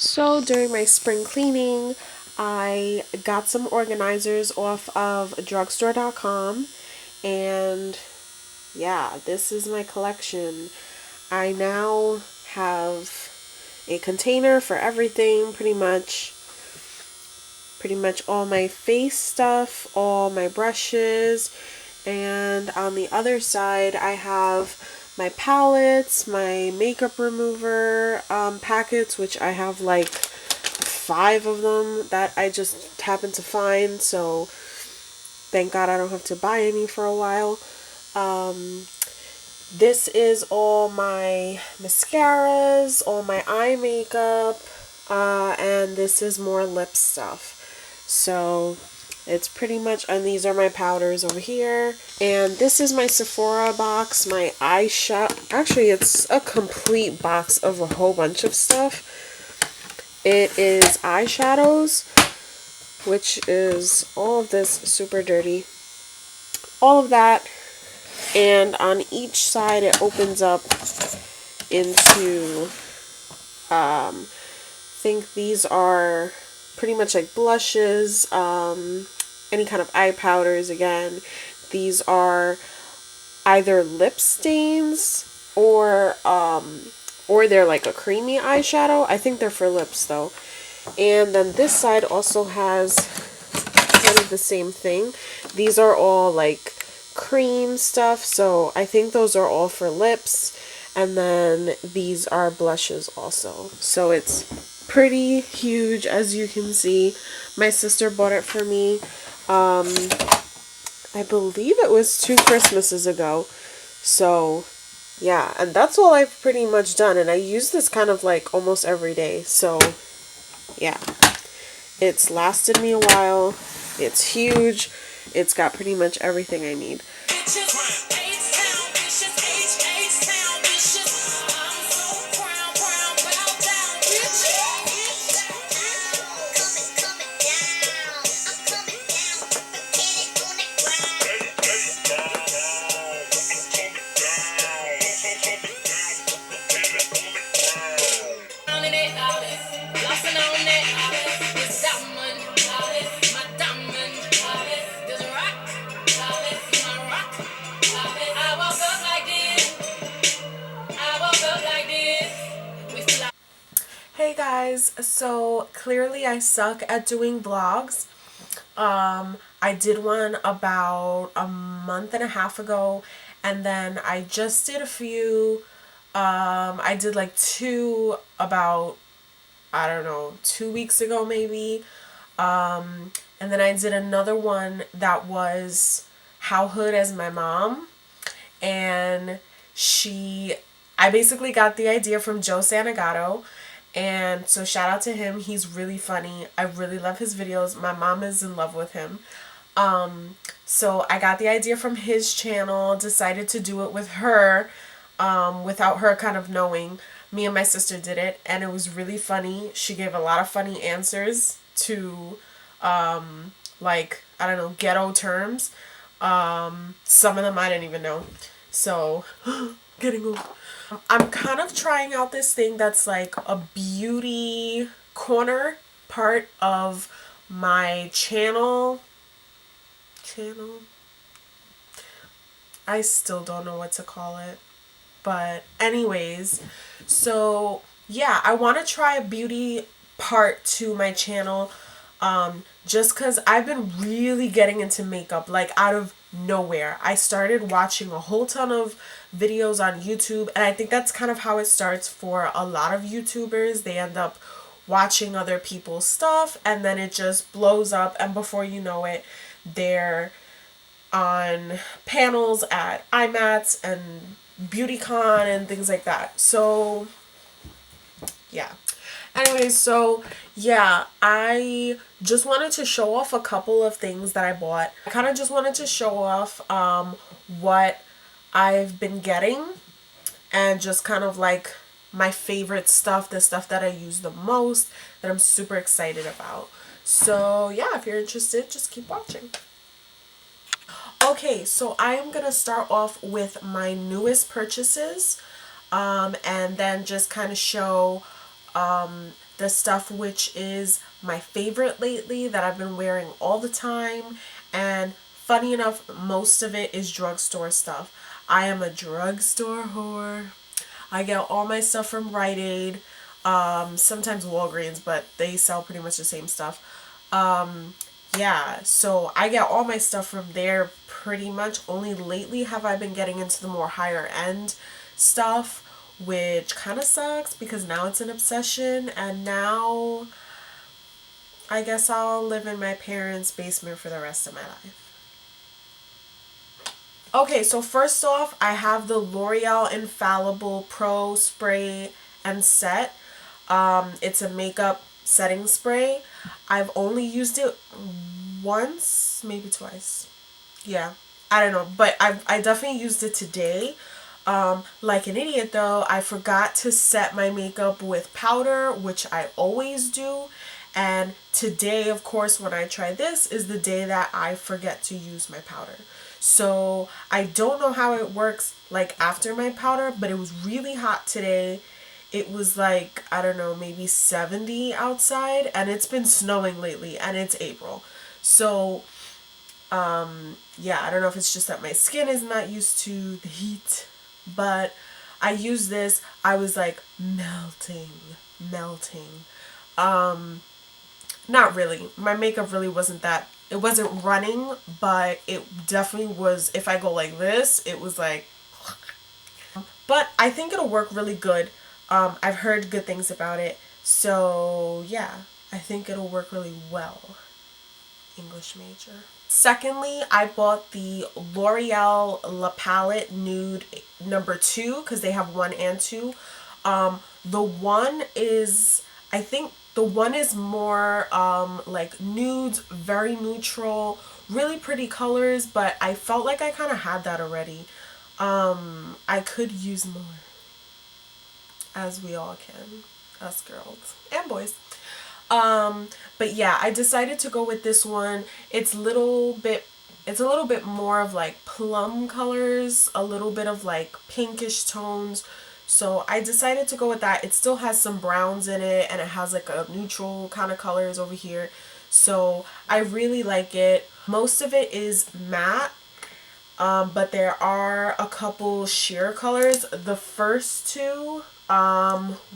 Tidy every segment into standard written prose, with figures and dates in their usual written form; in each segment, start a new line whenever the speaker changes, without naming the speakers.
So during my spring cleaning, I got some organizers off of drugstore.com, and yeah, this is my collection. I now have a container for everything, pretty much all my face stuff, all my brushes, and on the other side I have my palettes, my makeup remover packets, which I have like 5 of them that I just happened to find, so thank God I don't have to buy any for a while. This is all my mascaras, all my eye makeup, and this is more lip stuff. So it's pretty much, and these are my powders over here. And this is my Sephora box, my eyeshadow. Actually, it's a complete box of a whole bunch of stuff. It is eyeshadows, which is all of this super dirty. All of that. And on each side it opens up into, I think these are pretty much like blushes, any kind of eye powders again. These are either lip stains or they're like a creamy eyeshadow. I think they're for lips though. And then this side also has kind of the same thing. These are all like cream stuff, so I think those are all for lips, and then these are blushes also. So it's pretty huge, as you can see. My sister bought it for me. I believe it was 2 Christmases ago. So yeah, and that's all I've pretty much done, and I use this kind of like almost every day. So yeah, it's lasted me a while. It's huge. It's got pretty much everything I need. Hey guys, so clearly I suck at doing vlogs. I did one about a month and a half ago, and then I just did a few. I did like 2 about, I don't know, 2 weeks ago maybe. And then I did another one that was how hood as my mom, and I basically got the idea from Joe Santagato. And so shout out to him. He's really funny. I really love his videos. My mom is in love with him. So I got the idea from his channel, decided to do it with her, without her kind of knowing. Me and my sister did it, and it was really funny. She gave a lot of funny answers to, like, I don't know, ghetto terms. Some of them I didn't even know. So, getting old. I'm kind of trying out this thing that's like a beauty corner part of my channel. I still don't know what to call it. But anyways, so yeah, I want to try a beauty part to my channel. Just because I've been really getting into makeup, like out of nowhere. I started watching a whole ton of videos on YouTube, and I think that's kind of how it starts for a lot of YouTubers. They end up watching other people's stuff, and then it just blows up, and before you know it, they're on panels at IMATs and BeautyCon and things like that. So yeah. Anyways, so yeah, I just wanted to show off a couple of things that I bought. I kind of just wanted to show off what I've been getting, and just kind of like my favorite stuff, the stuff that I use the most, that I'm super excited about. So yeah, if you're interested, just keep watching. Okay, so I am going to start off with my newest purchases, and then just kind of show the the stuff which is my favorite lately that I've been wearing all the time. And funny enough, most of it is drugstore stuff. I am a drugstore whore. I get all my stuff from Rite Aid, sometimes Walgreens, but they sell pretty much the same stuff. Yeah, so I get all my stuff from there pretty much. Only lately have I been getting into the more higher end stuff, which kind of sucks because now it's an obsession, and now I guess I'll live in my parents' basement for the rest of my life. Okay, so first off, I have the L'Oreal Infallible Pro Spray and Set. It's a makeup setting spray. I've only used it once, maybe twice. Yeah, I don't know, but I definitely used it today. Like an idiot though, I forgot to set my makeup with powder, which I always do. And today, of course, when I try this, is the day that I forget to use my powder. So I don't know how it works like after my powder, but it was really hot today. It was like, I don't know, maybe 70 outside, and it's been snowing lately, and it's April. So, yeah, I don't know if it's just that my skin is not used to the heat, but I used this. I was like melting, melting. Not really. My makeup really wasn't that, it wasn't running, but it definitely was, if I go like this, it was like, but I think it'll work really good. I've heard good things about it. So yeah, I think it'll work really well. English major. Secondly, I bought the L'Oreal La Palette Nude number 2 because they have 1 and 2. The one is, I think the one is more like nudes, very neutral, really pretty colors, but I felt like I kind of had that already. I could use more, as we all can, us girls and boys. But yeah, I decided to go with this one. It's a little bit more of like plum colors, a little bit of like pinkish tones. So I decided to go with that. It still has some browns in it, and it has like a neutral kind of colors over here. So I really like it. Most of it is matte, but there are a couple sheer colors. The first two,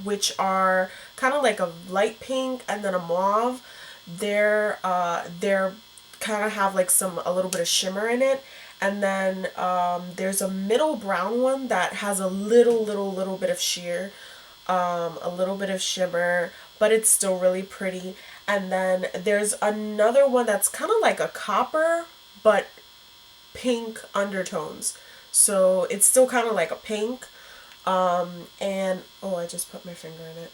which are kind of like a light pink and then a mauve, they're kind of have like a little bit of shimmer in it. And then there's a middle brown one that has a little bit of sheer, a little bit of shimmer, but it's still really pretty. And then there's another one that's kind of like a copper, but pink undertones. So it's still kind of like a pink. And oh, I just put my finger in it.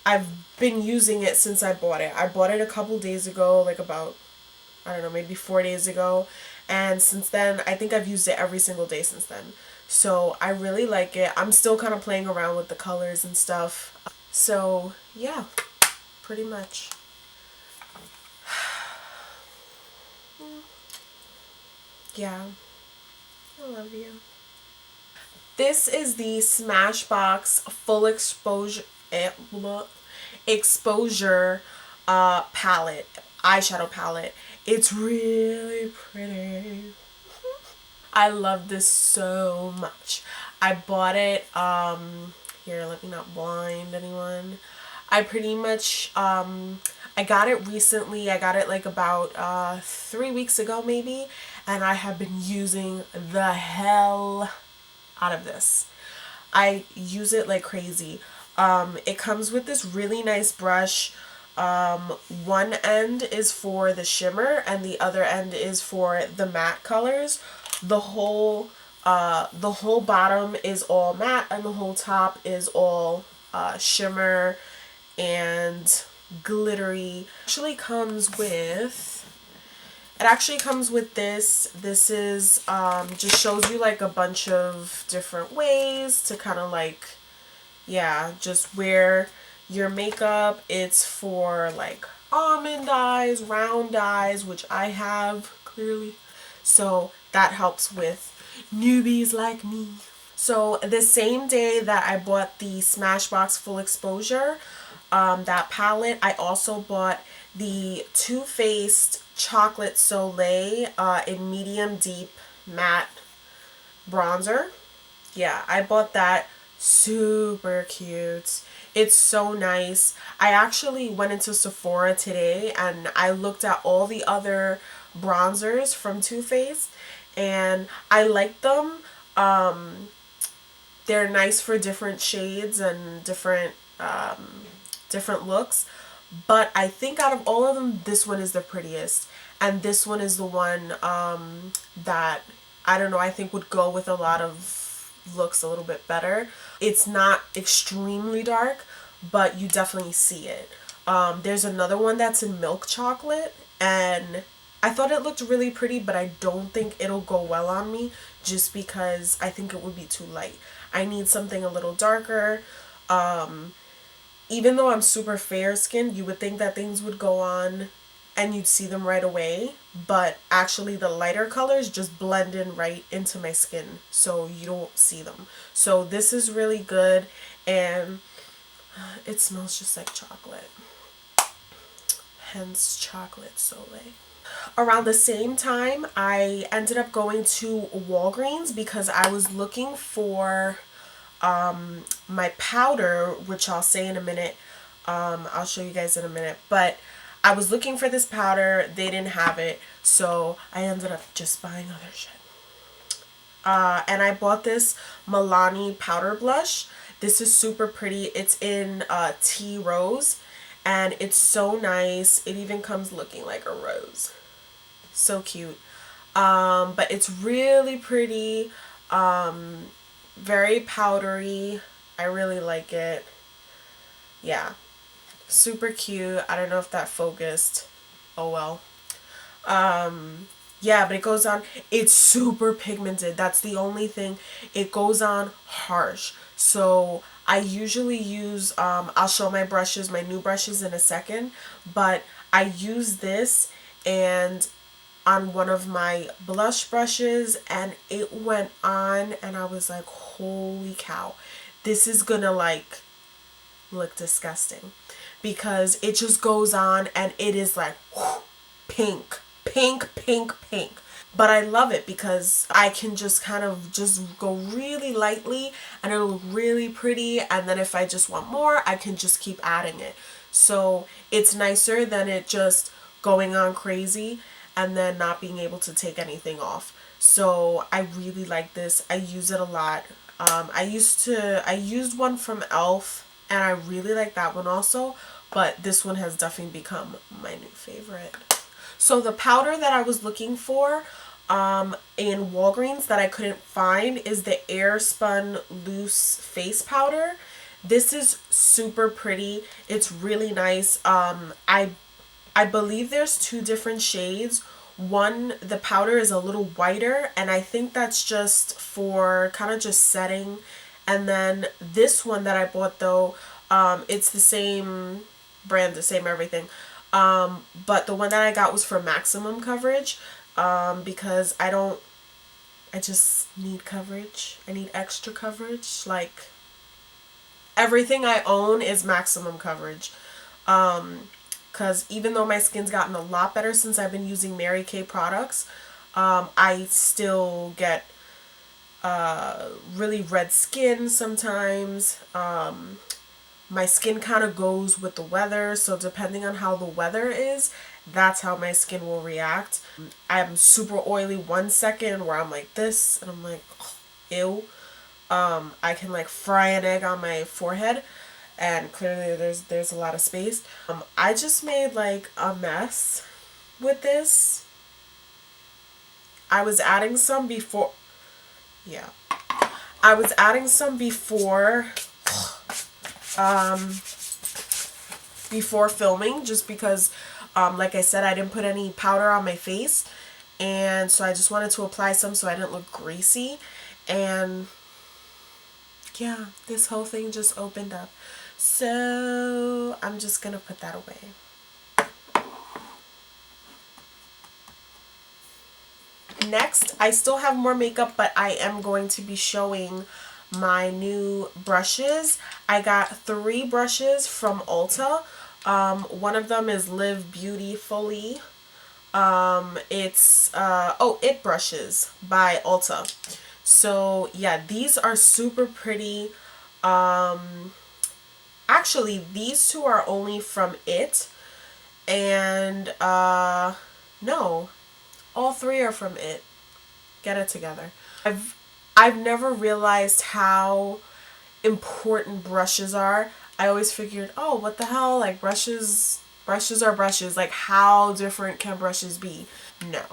I've been using it since I bought it. I bought it a couple days ago, like about, I don't know, maybe 4 days ago. And since then, I think I've used it every single day since then. So I really like it. I'm still kind of playing around with the colors and stuff. So yeah, pretty much. Yeah, I love you. This is the Smashbox Full Exposure palette, eyeshadow palette. It's really pretty. I love this so much. I bought it, here, let me not blind anyone. I pretty much, I got it recently. I got it like about 3 weeks ago maybe, and I have been using the hell out of this. I use it like crazy. It comes with this really nice brush. One end is for the shimmer and the other end is for the matte colors. The whole bottom is all matte and the whole top is all shimmer and glittery. It actually comes with this. This is just shows you like a bunch of different ways to kind of like, yeah, just wear your makeup. It's for like almond eyes, round eyes, which I have clearly. So that helps with newbies like me. So the same day that I bought the Smashbox Full Exposure, that palette, I also bought the Too Faced Chocolate Soleil in medium deep matte bronzer. Yeah, I bought that. Super cute. It's so nice. I actually went into Sephora today and I looked at all the other bronzers from Too Faced and I like them. They're nice for different shades and different looks. But I think out of all of them, this one is the prettiest. And this one is the one that, I don't know, I think would go with a lot of looks a little bit better. It's not extremely dark, but you definitely see it. There's another one that's in milk chocolate, and I thought it looked really pretty, but I don't think it'll go well on me just because I think it would be too light. I need something a little darker. Even though I'm super fair skinned, you would think that things would go on and you'd see them right away, but actually the lighter colors just blend in right into my skin, so you don't see them. So this is really good, and it smells just like chocolate. Hence chocolate Soleil. Around the same time, I ended up going to Walgreens because I was looking for my powder, which I'll say in a minute. I'll show you guys in a minute. But I was looking for this powder. They didn't have it. So I ended up just buying other shit. And I bought this Milani powder blush. This is super pretty. It's in tea rose. And it's so nice. It even comes looking like a rose. So cute. But it's really pretty. Very powdery. I really like it. Yeah. Super cute. I don't know if that focused. Oh well. Yeah, but it goes on. It's super pigmented. That's the only thing. It goes on harsh. So I usually use, I'll show my brushes, my new brushes in a second, but I use this and on one of my blush brushes and it went on and I was like, holy cow, this is gonna like look disgusting because it just goes on and it is like whoo, pink, pink, pink, pink. But I love it because I can just kind of just go really lightly and it'll look really pretty, and then if I just want more I can just keep adding it. So it's nicer than it just going on crazy and then not being able to take anything off. So I really like this. I use it a lot. I used one from e.l.f. and I really like that one also, but this one has definitely become my new favorite. So the powder that I was looking for in Walgreens that I couldn't find is the Airspun Loose Face Powder. This is super pretty. It's really nice. I believe there's two different shades. One, the powder is a little whiter, and I think that's just for kind of just setting. And then this one that I bought though, it's the same brand, the same everything. But the one that I got was for maximum coverage, because I just need coverage. I need extra coverage. Like, everything I own is maximum coverage. Because even though my skin's gotten a lot better since I've been using Mary Kay products, I still get really red skin sometimes. My skin kind of goes with the weather, so depending on how the weather is, that's how my skin will react. I'm super oily 1 second where I'm like this, and I'm like, ew. I can like fry an egg on my forehead, and clearly there's a lot of space. I just made like a mess with this. I was adding some before. Yeah. I was adding some before filming, just because like I said, I didn't put any powder on my face, and so I just wanted to apply some so I didn't look greasy. And yeah, this whole thing just opened up, so I'm just gonna put that away. Next, I still have more makeup, but I am going to be showing my new brushes. I got 3 brushes from Ulta. One of them is Live Beautifully. It's It Brushes by Ulta. So yeah, these are super pretty. Actually, these 2 are only from It, and no, all 3 are from It. Get it together. I've never realized how important brushes are. I always figured, oh, what the hell? Like brushes are brushes. Like how different can brushes be? No.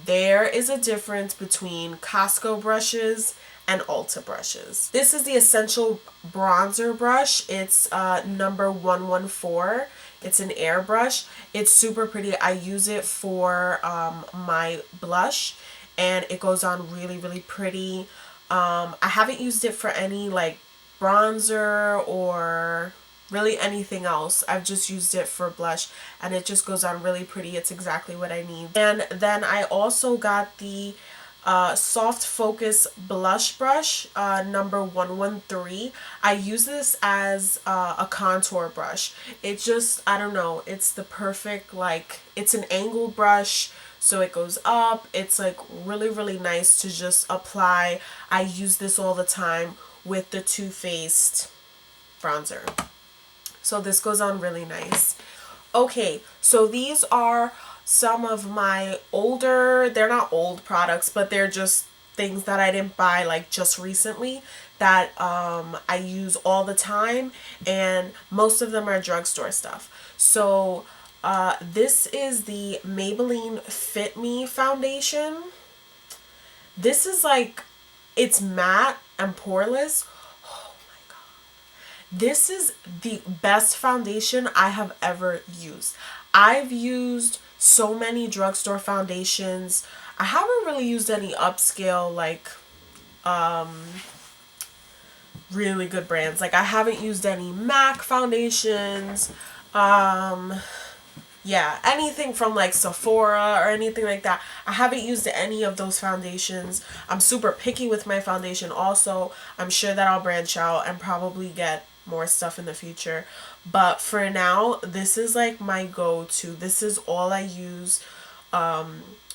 There is a difference between Costco brushes and Ulta brushes. This is the Essential Bronzer brush. It's number 114. It's an airbrush. It's super pretty. I use it for my blush, and it goes on really, really pretty. I haven't used it for any like bronzer or really anything else. I've just used it for blush, and it just goes on really pretty. It's exactly what I need. And then I also got the Soft Focus blush brush, number 113. I use this as a contour brush. It just, I don't know, it's the perfect, like, it's an angled brush, so it goes up. It's like really, really nice to just apply. I use this all the time with the Too Faced bronzer. So this goes on really nice. Okay, so these are some of my older, they're not old products, but they're just things that I didn't buy like just recently that I use all the time, and most of them are drugstore stuff. So this is the Maybelline Fit Me foundation. This is like, it's matte and poreless. Oh my god. This is the best foundation I have ever used. I've used so many drugstore foundations. I haven't really used any upscale, like, really good brands. Like, I haven't used any MAC foundations. Yeah, anything from like Sephora or anything like that. I haven't used any of those foundations. I'm super picky with my foundation also. I'm sure that I'll branch out and probably get more stuff in the future. But for now, this is like my go-to. This is all I use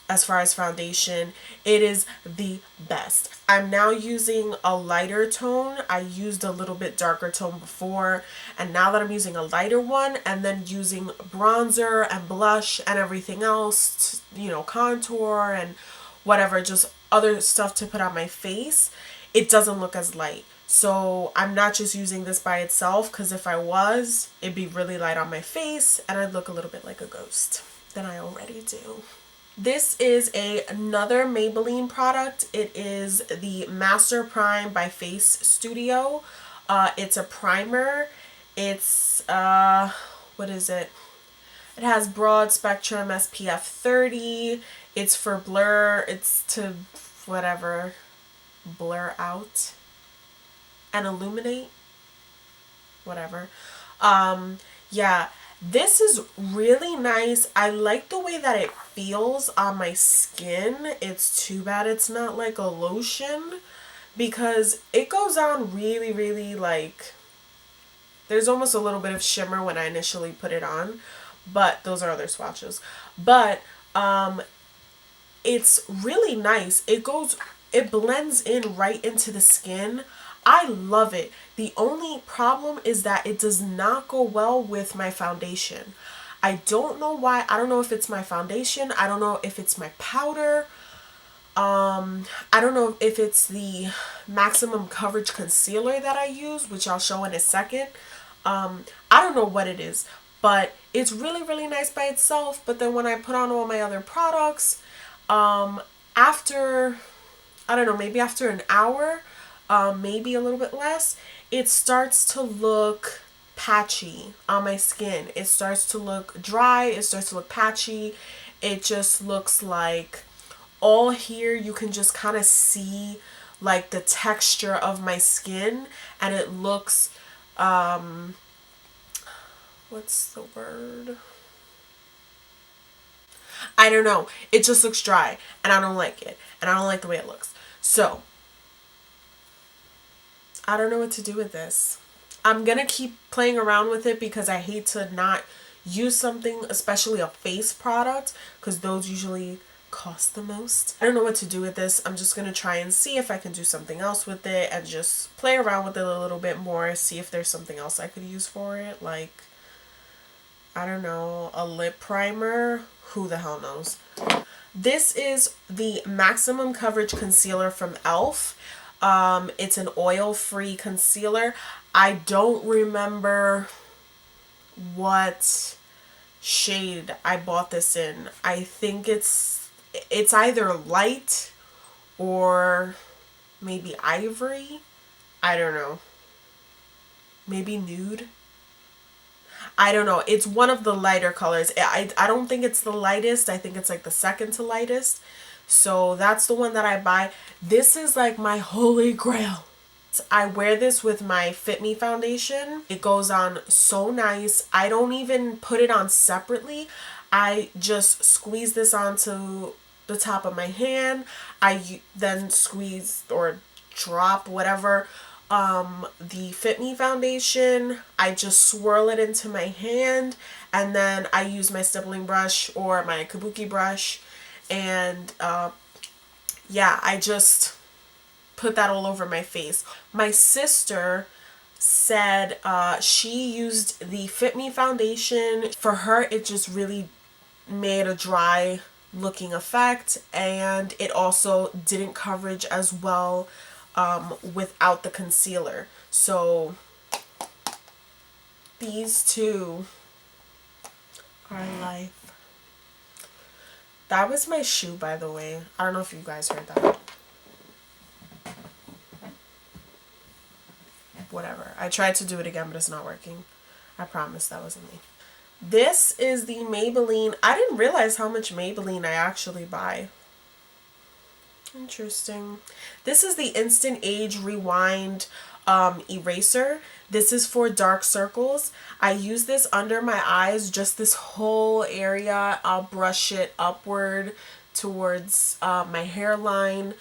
as far as foundation. It is the best. I'm now using a lighter tone. I used a little bit darker tone before, and now that I'm using a lighter one and then using bronzer and blush and everything else, you know, contour and whatever, just other stuff to put on my face, it doesn't look as light. So I'm not just using this by itself, because if I was, it'd be really light on my face and I'd look a little bit like a ghost than I already do. This is another Maybelline product. It is the Master Prime by Face Studio. It's a primer. It's, what is it? It has broad spectrum SPF 30. It's for blur. It's to, whatever, blur out and illuminate. Whatever. Yeah. This is really nice. I like the way that it feels on my skin. It's too bad it's not like a lotion, because it goes on really, really, like, there's almost a little bit of shimmer when I initially put it on, but those are other swatches. But it's really nice. It blends in right into the skin. I love it. The only problem is that it does not go well with my foundation. I don't know why. I don't know if it's my foundation. I don't know if it's my powder. I don't know if it's the maximum coverage concealer that I use, which I'll show in a second. I don't know what it is, but it's really, really nice by itself. But then when I put on all my other products, after, I don't know, maybe after an hour, maybe a little bit less, it starts to look patchy on my skin. It starts to look dry. It starts to look patchy. It just looks like all here you can just kind of see like the texture of my skin, and it looks, what's the word? I don't know. It just looks dry, and I don't like it, and I don't like the way it looks. So I don't know what to do with this. I'm gonna keep playing around with it because I hate to not use something, especially a face product, because those usually cost the most. I don't know what to do with this. I'm just gonna try and see if I can do something else with it and just play around with it a little bit more, see if there's something else I could use for it. Like, I don't know, a lip primer? Who the hell knows? This is the Maximum Coverage Concealer from e.l.f. It's an oil-free concealer. I don't remember what shade I bought this in. I think it's either light or maybe ivory. I don't know. Maybe nude. I don't know. It's one of the lighter colors. I don't think it's the lightest. I think it's like the second to lightest. So that's the one that I buy. This is like my holy grail. I wear this with my Fit Me foundation. It goes on so nice. I don't even put it on separately. I just squeeze this onto the top of my hand. I then squeeze or drop whatever the Fit Me foundation. I just swirl it into my hand, and then I use my stippling brush or my kabuki brush, and yeah, I just put that all over my face. My sister said she used the Fit Me foundation. For her, it just really made a dry looking effect, and it also didn't coverage as well without the concealer. So these two are life. That was my shoe, by the way. I don't know if you guys heard that. Whatever. I tried to do it again, but it's not working. I promise that wasn't me. This is the Maybelline. I didn't realize how much Maybelline I actually buy. Interesting. This is the Instant Age Rewind eraser. This is for dark circles. I use this under my eyes, just this whole area. I'll brush it upward towards my hairline.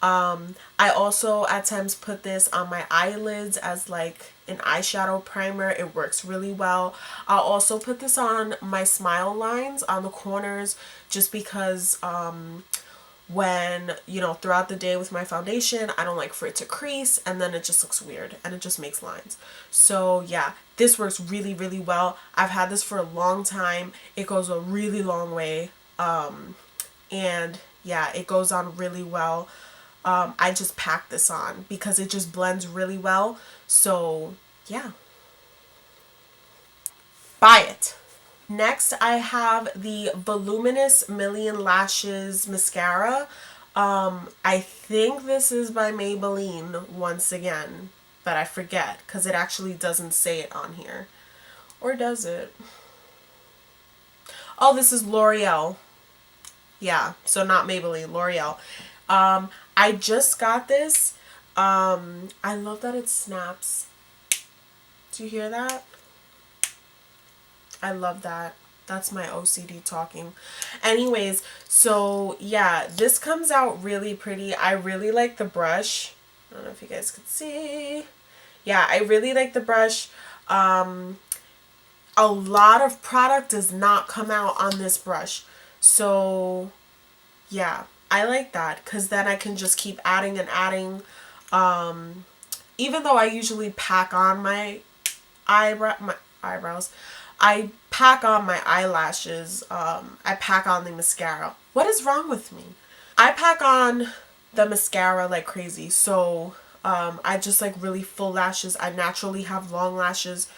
I also at times put this on my eyelids as like an eyeshadow primer. It works really well. I'll also put this on my smile lines on the corners just because when, you know, throughout the day with my foundation, I don't like for it to crease and then it just looks weird and it just makes lines. So yeah, this works really, really well. I've had this for a long time. It goes a really long way. And yeah, it goes on really well. I just pack this on because it just blends really well. So yeah, buy it. Next, I have the Voluminous Million Lashes Mascara. I think this is by Maybelline once again, but I forget because it actually doesn't say it on here. Or does it? Oh, this is L'Oreal. Yeah, so not Maybelline, L'Oreal. I just got this. I love that it snaps. Do you hear that? I love that. That's my OCD talking. Anyways, so yeah, this comes out really pretty. I really like the brush. I don't know if you guys could see. Yeah, I really like the brush. A lot of product does not come out on this brush. So yeah, I like that because then I can just keep adding and adding. Even though I usually pack on my eyebrows, I pack on my eyelashes. I pack on the mascara. What is wrong with me? I pack on the mascara like crazy. So I just like really full lashes. I naturally have long lashes.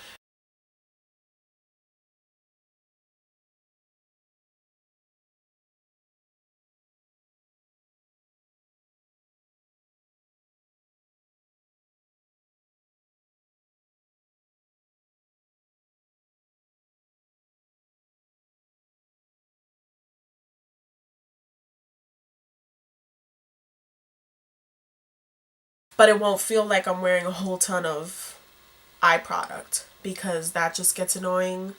But it won't feel like I'm wearing a whole ton of eye product because that just gets annoying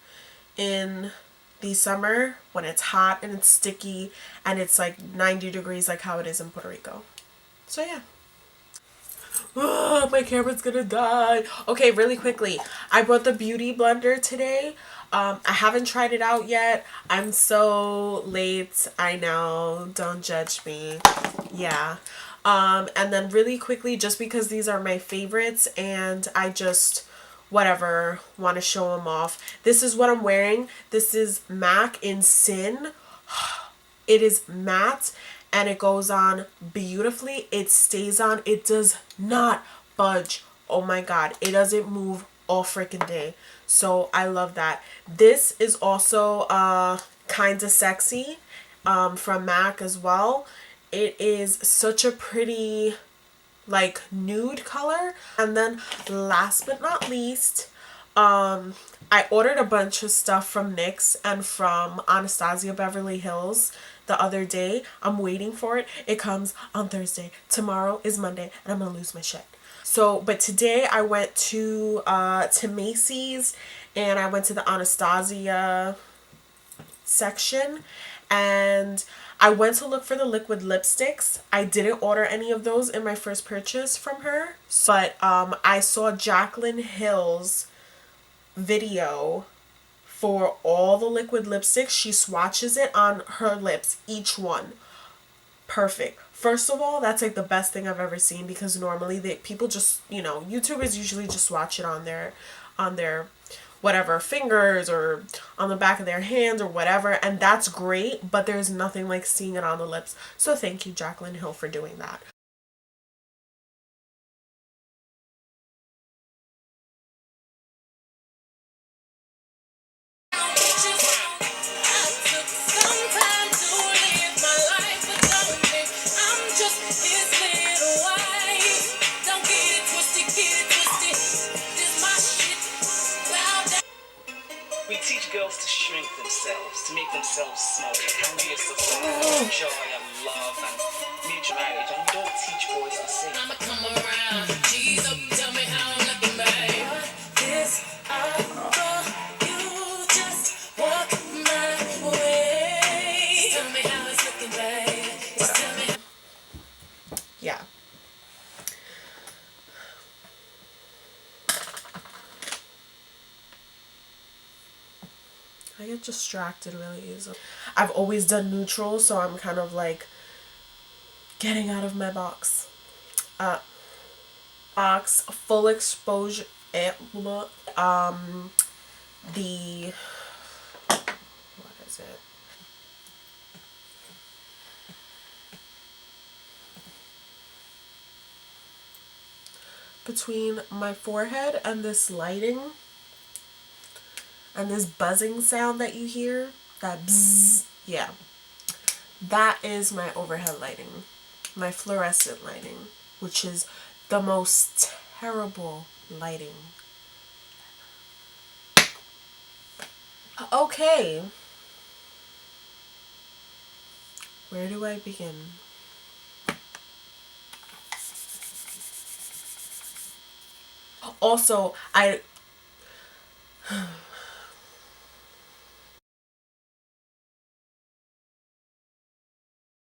in the summer when it's hot and it's sticky and it's like 90 degrees like how it is in Puerto Rico. So yeah. Ugh, my camera's gonna die. Okay, really quickly. I brought the beauty blender today. I haven't tried it out yet. I'm so late. I know. Don't judge me. Yeah. And then really quickly, just because these are my favorites and I just whatever want to show them off. This is what I'm wearing. This is MAC in Sin. It is matte and it goes on beautifully. It stays on. It does not budge. Oh my god. It doesn't move all freaking day. So I love that. This is also Kinda Sexy from MAC as well. It is such a pretty like nude color. And then last but not least, I ordered a bunch of stuff from NYX and from Anastasia Beverly Hills the other day. I'm waiting for it. It comes on Thursday. Tomorrow is Monday and I'm gonna lose my shit. So, but today I went to Macy's and I went to the Anastasia section and I went to look for the liquid lipsticks. I didn't order any of those in my first purchase from her, but I saw Jaclyn Hill's video for all the liquid lipsticks. She swatches it on her lips, each one. Perfect. First of all, that's like the best thing I've ever seen because normally people just, YouTubers usually just swatch it on their whatever fingers or on the back of their hands or whatever, and that's great, but there's nothing like seeing it on the lips. So thank you, Jaclyn Hill, for doing that.
We teach girls to shrink themselves, to make themselves smaller. And we are supposed to joy and love and mutual marriage. And we don't teach boys the same. I'ma come around. G's up, tell me how I'm looking, babe. This you just walk my way. Tell me how it's looking, babe. Just tell me.
Yeah. I get distracted really easily. I've always done neutral, so I'm kind of like getting out of my box. Full exposure. The what is it? Between my forehead and this lighting and this buzzing sound that you hear, that bzzz, yeah, that is my overhead lighting, my fluorescent lighting, which is the most terrible lighting. Okay, where do I begin? Also,